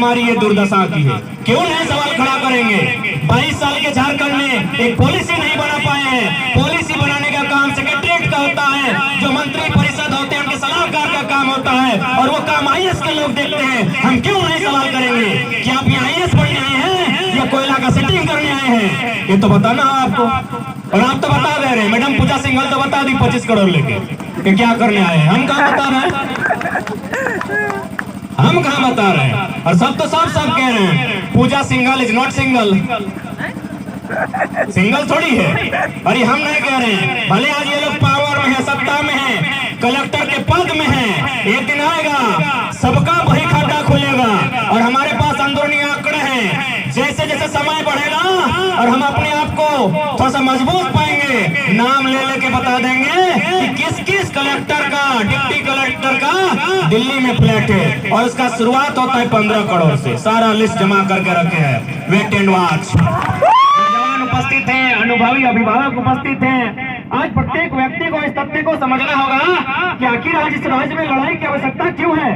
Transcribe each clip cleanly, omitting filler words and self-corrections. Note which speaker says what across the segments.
Speaker 1: हमारी ये दुर्दशा की है। क्यों नहीं सवाल खड़ा करेंगे? 22 साल के झारखंड में एक पॉलिसी नहीं बना पाए हैं। पॉलिसी बनाने का काम सेक्रेटरीट का होता है, जो मंत्री परिषद होते हैं उनके सलाहकार का काम होता है, और वो काम IAS के लोग देखते हैं। हम क्यों नहीं सवाल करेंगे कि आप यहाँ IAS बनने आए हैं या कोयला का सेटिंग करने आए हैं? ये तो बताना है आपको। और आप तो बता दे रहे हैं, मैडम पूजा सिंघल तो बता दी 25 करोड़ लेके कि क्या करने आए हैं। हम कहाँ बता रहे हैं? हम कहाँ बता रहे हैं? और सब तो सब कह रहे हैं Pooja Singhal is not single. Single थोड़ी है। और ये हम नहीं कह रहे हैं। भले आज ये लोग पावर में है, सत्ता में है, कलेक्टर के पद में है, एक दिन आएगा सबका वही खाता खुलेगा। और हमारे पास अंदरूनी आंकड़े हैं। जैसे जैसे समय बढ़ेगा और हम अपने आप को थोड़ा सा मजबूत पाएंगे, नाम ले लेके बता देंगे कि किस किस कलेक्टर का, डिप्टी कलेक्टर का दिल्ली में फ्लैट है, और उसका शुरुआत होता है 15 करोड़ से। सारा लिस्ट जमा करके रखे हैं। Wait and watch. जवान उपस्थित हैं, अनुभवी अभिभावक उपस्थित हैं। आज प्रत्येक व्यक्ति को इस तथ्य को समझना होगा कि आखिर आज इस राज्य में लड़ाई की आवश्यकता क्यों है।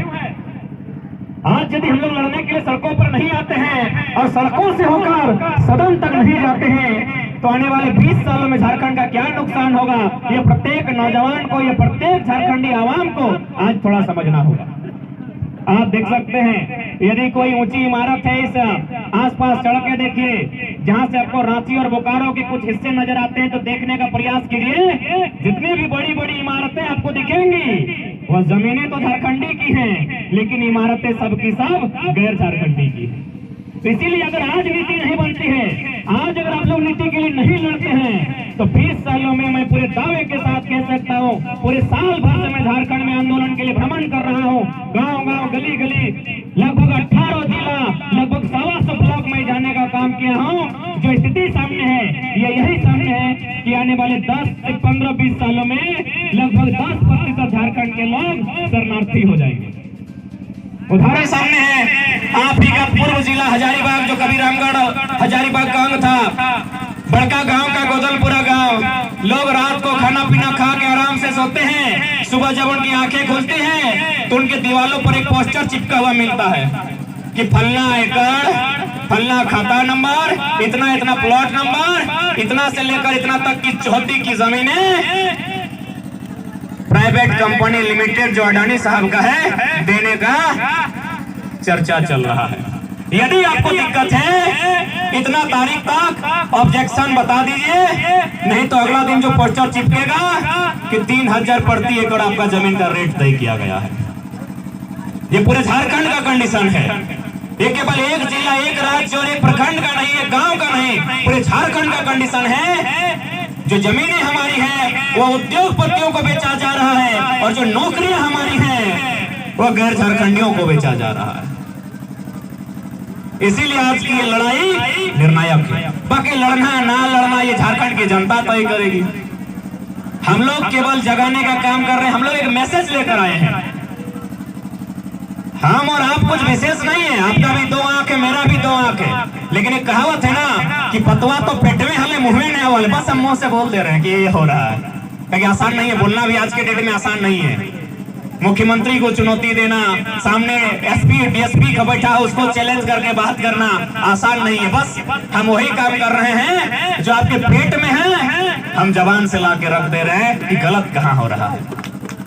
Speaker 1: आज यदि हम लोग लड़ने के लिए सड़कों पर नहीं आते हैं और सड़कों से होकर सदन तक नहीं जाते हैं, तो आने वाले 20 सालों में झारखंड का क्या नुकसान होगा, ये प्रत्येक नौजवान को, ये प्रत्येक झारखंडी आवाम को आज थोड़ा समझना होगा। आप देख सकते हैं, यदि कोई ऊंची इमारत है, इस आसपास सड़कें देखिए, जहां से आपको रांची और बोकारो के कुछ हिस्से नजर आते हैं, तो देखने का प्रयास कीजिए। जितनी भी बड़ी बड़ी इमारतें आपको दिखेंगी, वह जमीनें तो झारखंडी की हैं, लेकिन इमारतें सबकी सब गैर झारखंडी की हैं। तो इसीलिए अगर आज नीति नहीं बनती है, आज अगर आप लोग नीति के लिए नहीं लड़ते हैं, तो 20 सालों में मैं पूरे दावे के साथ कह सकता हूँ, पूरे साल भर से मैं झारखंड में आंदोलन के लिए भ्रमण कर रहा हूँ। गांव गांव, गली गली, लगभग 18 जिला, लगभग 125 ब्लॉक में जाने का काम किया हूँ। जो स्थिति सामने है, ये यही सामने है कि आने वाले 10 से 15-20 सालों में लगभग 10% झारखंड के लोग शरणार्थी हो जाएंगे। उदाहरण सामने है, आप ही का पूर्व जिला हजारीबाग, जो कभी रामगढ़ हजारीबाग का अंग था, बड़का गांव का गोदलपुरा गांव। लोग रात को खाना पीना खा के आराम से सोते हैं, सुबह जब उनकी आंखें खुलती हैं तो उनके दीवारों पर एक पोस्टर चिपका हुआ मिलता है कि फलना एकड़, फलना खाता नंबर, इतना इतना प्लॉट नंबर, इतना से लेकर इतना तक की चौथी की जमीनें प्राइवेट कंपनी लिमिटेड, जो अडानी साहब का है, देने का चर्चा चल रहा है। यदि आपको दिक्कत है, इतना तारीख तक ऑब्जेक्शन बता दीजिए, नहीं तो अगला दिन जो पोस्टर चिपकेगा कि 3000 प्रति एकड़ आपका जमीन का रेट तय किया गया है। ये पूरे झारखंड का कंडीशन है। ये केवल एक जिला, एक राज्य और एक प्रखंड का नहीं, एक गांव का नहीं, पूरे झारखंड का कंडीशन है। जो जमीनें हमारी हैं, वो उद्योगपतियों को बेचा जा रहा है, और जो नौकरियां हमारी हैं, वो गैर झारखंडियों को बेचा जा रहा है। इसीलिए आज की ये लड़ाई निर्णायक है। बाकी लड़ना ना लड़ना ये झारखंड की जनता तय करेगी। हम लोग केवल जगाने का काम कर रहे हैं। हम लोग एक मैसेज लेकर आए हैं। हम और आप कुछ विशेष नहीं है। आपका भी 2 आंख है, मेरा भी 2 आंख है, लेकिन एक कहावत है ना कि पतवा तो पेट में हले, मुंह में नहीं वाले। बस हम मुंह से बोल दे रहे हैं कि ये हो रहा है, क्योंकि आसान नहीं है बोलना भी। आज के डेट में आसान नहीं है। मुख्यमंत्री को चुनौती देना, सामने SP DSP का बैठा है, उसको चैलेंज करके बात करना आसान नहीं है। बस हम वही काम कर रहे हैं जो आपके पेट में है, हम जबान से ला के रख दे रहे हैं कि गलत कहाँ हो रहा है,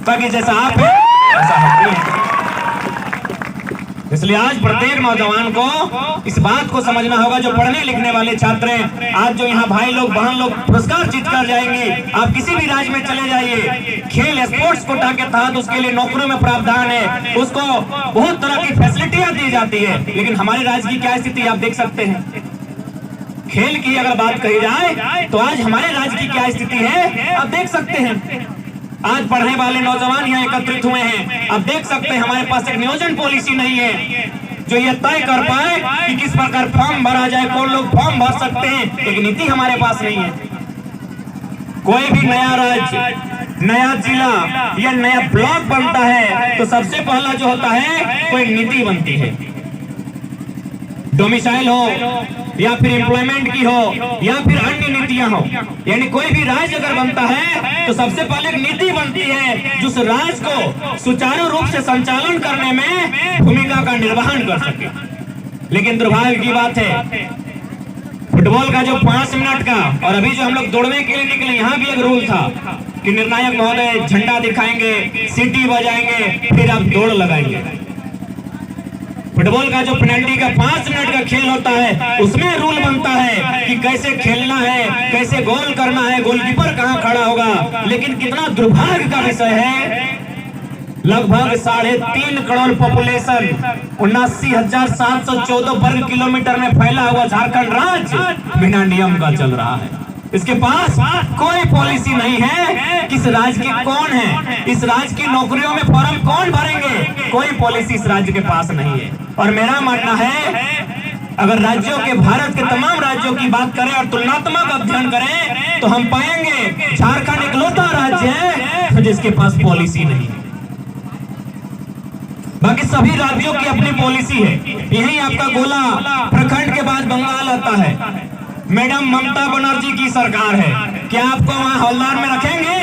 Speaker 1: ताकि जैसा आप है वैसा हम भी हैं। इसलिए आज प्रत्येक नौजवान को इस बात को समझना होगा, जो पढ़ने लिखने वाले छात्र हैं, आज जो यहाँ भाई लोग बहन लोग पुरस्कार जीत कर जाएंगे, आप किसी भी राज्य में चले जाइए, खेल स्पोर्ट्स कोटा के तहत उसके लिए नौकरियों में प्रावधान है, उसको बहुत तरह की फैसिलिटियां दी जाती है। लेकिन हमारे राज्य की क्या स्थिति आप देख सकते हैं। खेल की अगर बात कही जाए तो आज हमारे राज्य की क्या स्थिति है आप देख सकते हैं। आज पढ़ने वाले नौजवान यहाँ एकत्रित हुए हैं। आप देख सकते हैं हमारे पास एक नियोजन पॉलिसी नहीं है जो ये तय कर पाए कि किस प्रकार फॉर्म भरा जाए, कौन लोग फॉर्म भर सकते हैं। एक नीति हमारे पास नहीं है। कोई भी नया राज्य, नया जिला या नया ब्लॉक बनता है तो सबसे पहला जो होता है कोई नीति बनती है। डोमिसाइल हो या फिर एम्प्लॉयमेंट की हो या फिर अन्य नीतियां हो, यानी कोई भी राज्य अगर बनता है तो सबसे पहले एक नीति बनती है जो उस राज्य को सुचारू रूप से संचालन करने में भूमिका का निर्वहन कर सके। लेकिन दुर्भाग्य की बात है, फुटबॉल का जो 5 मिनट का और अभी जो हम लोग दौड़ने के लिए निकले, यहाँ भी एक रूल था कि निर्णायक महोदय झंडा दिखाएंगे, सीटी बजाएंगे, फिर आप दौड़ लगाएंगे। फुटबॉल का जो पेनल्टी का 5 मिनट का खेल होता है, उसमें रूल बनता है कि कैसे खेलना है, कैसे गोल करना है, गोलकीपर कहां खड़ा होगा। लेकिन कितना दुर्भाग्य का विषय है, लगभग 3.5 करोड़ पॉपुलेशन, 79,714 वर्ग किलोमीटर में फैला हुआ झारखंड राज्य बिना नियम का चल रहा है। इसके पास कोई पॉलिसी नहीं है। किस राज्य के कौन है, इस राज्य की नौकरियों में फॉर्म कौन भरेंगे, कोई पॉलिसी इस राज्य के पास नहीं है। और मेरा मानना है, अगर राज्यों के, भारत के तमाम राज्यों की बात करें और तुलनात्मक अध्ययन करें, तो हम पाएंगे झारखंड इकलौता राज्य है जिसके पास पॉलिसी नहीं है। बाकी सभी राज्यों की अपनी पॉलिसी है। यही आपका गोला प्रखंड के बाद बंगाल आता है। मैडम ममता बनर्जी की सरकार है, क्या आपको वहाँ हवलदार में रखेंगे?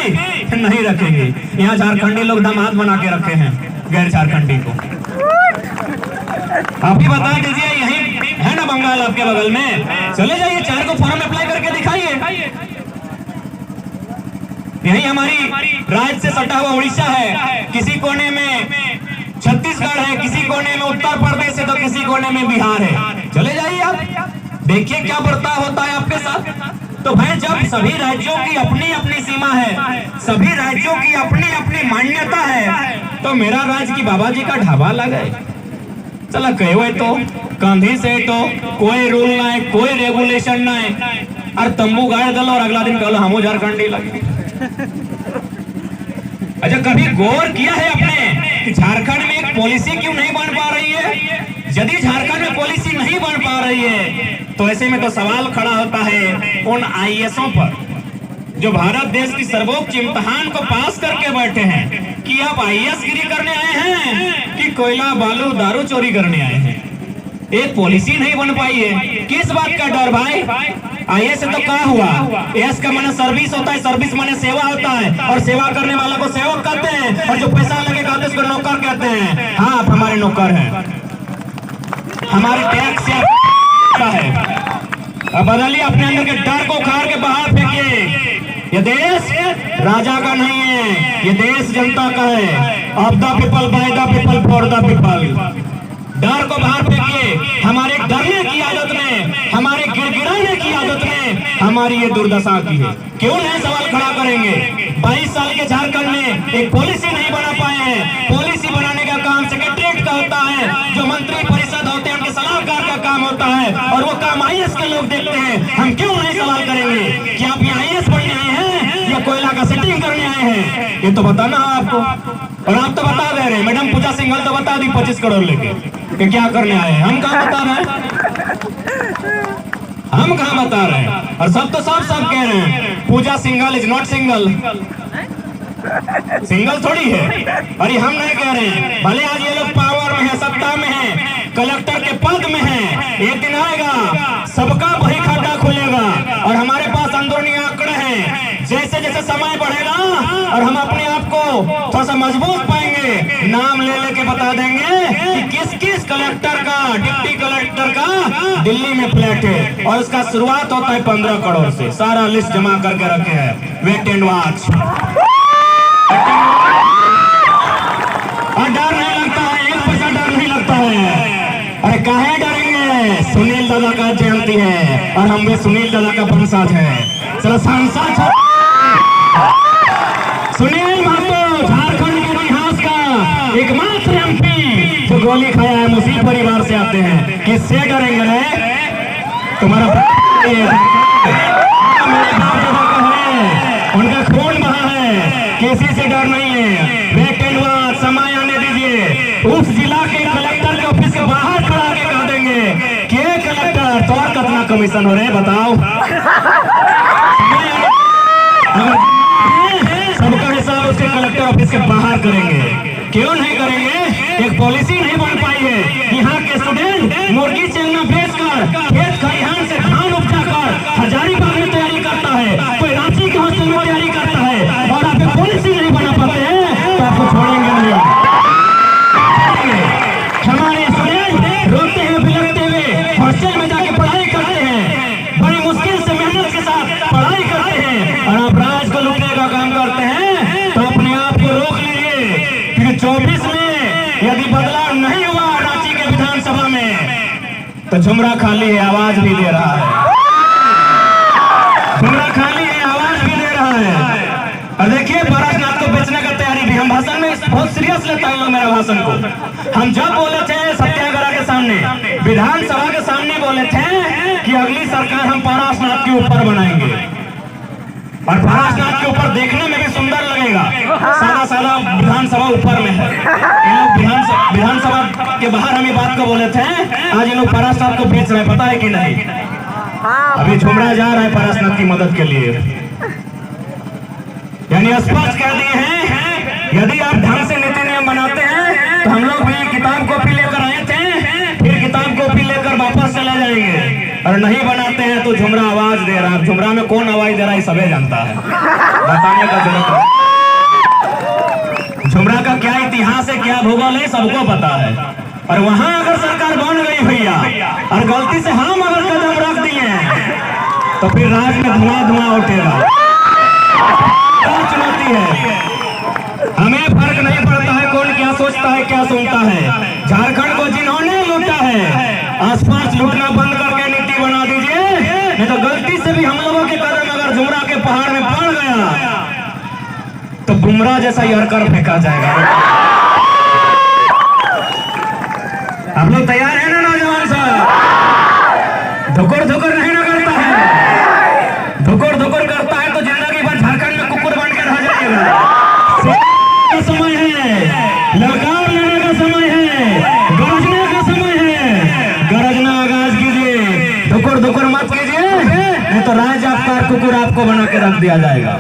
Speaker 1: नहीं रखेंगे। यहाँ झारखंडी लोग दामाद बना के रखे हैं गैर झारखंडी को। आप ही बता दीजिए, यही है ना बंगाल आपके बगल में? चले जाइए, 4 को फॉर्म अप्लाई करके दिखाइए। यही हमारी राज्य से सटा हुआ उड़ीसा है, किसी कोने में छत्तीसगढ़ है, किसी कोने में उत्तर प्रदेश है, तो किसी कोने में बिहार है। चले जाइए आप, देखिए क्या बर्ताव होता है आपके साथ। तो भाई, जब सभी राज्यों की अपनी अपनी सीमा है, सभी राज्यों की अपनी अपनी मान्यता है, तो मेरा राज्य की बाबा जी का ढाबा लगा है। चला कहे तो गांधी से तो कोई रूल ना है, कोई रेगुलेशन ना है, और तंबू गाड़ दलो और अगला दिन कहो हम झारखंडी लगे। अच्छा, कभी गौर किया है आपने कि झारखंड में एक पॉलिसी क्यों नहीं बन पा रही है? यदि झारखंड में पॉलिसी नहीं बन पा रही है, तो ऐसे में तो सवाल खड़ा होता है उन आईएएसओं पर जो भारत देश की सर्वोच्च इम्तिहान को पास करके बैठे हैं कि आप आईएएस गिरी करने आए हैं कि कोयला बालू दारू चोरी करने आए हैं। एक पॉलिसी नहीं बन पाई है। किस बात का डर भाई? आईएएस से तो क्या हुआ? एस का माने सर्विस होता है, सर्विस माने सेवा होता है, और सेवा करने वाला को सेवक कहते हैं, और जो पैसा लगेगा उसको नौकर कहते हैं। हाँ, आप हमारे नौकर हैं, हमारे टैक्स है। अब बदलिए, अपने अंदर के डर को उखाड़ के बाहर फेंकिए। ये देश राजा का नहीं है, ये देश जनता का है। Of the people, by the people, for the people. डर को बाहर फेंकिए। हमारे डरने की आदत में, हमारे गिड़गिड़ाने की आदत में हमारी ये दुर्दशा की है। क्यों नहीं सवाल खड़ा करेंगे? 22 साल के झारखंड में एक पॉलिसी नहीं बना पाए हैं। पॉलिसी बनाने का काम सेक्रेटरीट का होता है, जो मंत्री परिषद होते हैं उनके सलाहकार का काम होता है, और वो काम आईएएस के लोग देखते हैं। हम क्यों नहीं सवाल करेंगे कि आप यहाँ आईएएस बनने आए हैं या कोयला का सेटिंग करने आए हैं? ये तो बताना है आपको। और आप तो बता दे रहे हैं, मैडम पूजा सिंघल तो बता दी 25 करोड़ लेके कि क्या करने आए हैं। हम कहाँ बता रहे हैं? हम कहाँ बता रहे हैं? और सब तो सब कह रहे हैं Pooja Singhal is not single, single थोड़ी है। और ये हम नहीं कह रहे हैं, भले आज ये लोग पावर में है, सत्ता में है, कलेक्टर के पद में है, एक दिन आएगा सबका बही खाता खुलेगा। और हमारे पास अंदरूनी आंकड़े हैं, जैसे जैसे समय बढ़ेगा और हम अपने आप को थोड़ा सा मजबूत पाएंगे, नाम ले लेके बता देंगे कि किस किस कलेक्टर का, डिप्टी कलेक्टर का दिल्ली में फ्लैट है, और उसका शुरुआत होता है 15 करोड़ से। सारा लिस्ट जमा करके रखे हैं, वेट एंड वॉच। और डर नहीं लगता है, 1 पैसा डर नहीं लगता है। अरे काहे डरेंगे? सुनील दादा का जयंती है और हम भी सुनील दादा का वंशज है। चलो सांसद सुनील महतो, झारखंड के इतिहास का एकमात्र एमपी जो गोली खाया है, मुस्लिम परिवार से आते हैं। किससे डरेंगे रे? तुम्हारा मेरे बाप दादा का है, उनका खून बहा है, किसी से डर नहीं है। वेट एंड वॉच, समय आने दीजिए। उस जिला के कलेक्टर के ऑफिस के बाहर खड़ा के कह देंगे के कलेक्टर तो कितना कमीशन हो रहे बताओ। सबका हिसाब उसके कलेक्टर ऑफिस के बाहर करेंगे। क्यों नहीं करेंगे? एक पॉलिसी नहीं बन पाई है। यहाँ के स्टूडेंट मुर्गी चलना बेचकर, खेत खलिहान से धान उपजाकर हजारीबाग में तैयारी करता है, कोई रांची के हॉस्टल में तैयारी करता है, और आप पॉलिसी नहीं बना पाते हैं तो आपको छोड़ेंगे नहीं। हमारे स्टूडेंट रोते हैं बिलखते हुए में, तो झुमरा खाली है, आवाज भी दे रहा है। झुमरा खाली है, आवाज भी दे रहा है। और देखिए पारसनाथ को बेचने का तैयारी भी, हम भाषण में बहुत सीरियस लेता है लोग मेरा भाषण को। हम जब बोले थे सत्याग्रह के सामने, विधानसभा के सामने बोले थे कि अगली सरकार हम पारसनाथ के ऊपर बनाएंगे, और पारसनाथ के ऊपर देखने में भी सुंदर लगेगा। सादा सादा विधानसभा ऊपर में है, इन लोग विधानसभा के बाहर हम ये बात को बोले थे, आज इन लोग पारसनाथ को बेच रहे हैं, पता है कि नहीं? अभी झुमरा जा रहा है पारसनाथ की मदद के लिए। यानी स्पष्ट कह दिए हैं, यदि आप ढंग से नीति नियम बनाते हैं तो हम लोग भी किताब कॉपी लेकर आए थे, फिर किताब कॉपी लेकर वापस चले जाएंगे। और नहीं बनाते हैं तो झुमरा आवाज दे रहा है। झुमरा में कौन आवाज दे रहा है सबे जानता है, बताने का जरूरत नहीं। झुमरा का क्या इतिहास है, क्या भूगोल है, सबको पता है। और वहां अगर सरकार बन गई भैया, और गलती से हम अगर कदम रख दिए तो फिर राज में धुआं धुआं उठेगा। चुनौती है, हमें फर्क नहीं पड़ता है कौन क्या सोचता है, क्या सुनता है। झारखंड को जिन्होंने लूटा है, आसपास लूटना बंद करके नीति बना दीजिए, नहीं तो गलती से भी हम लोगों के कदम अगर झुमरा के पहाड़ में पड़ गया तो बुमराह जैसा यरकर फेंका जाएगा। आप लोग तैयार है ना नौजवान साहब? धुकुर धुकुर नहीं ना करता है, धुकुर धुकुर करता है तो जिंदगी भर झारखंड में कुकुर बन के रह जाएगा। का समय है, ललकार लेने का समय है, गरजने का समय है, गरजना आगाज कीजिए, धुकुर धुकुर मत कीजिए, नहीं तो राज आपका कुकुर आपको बना के रख दिया जाएगा।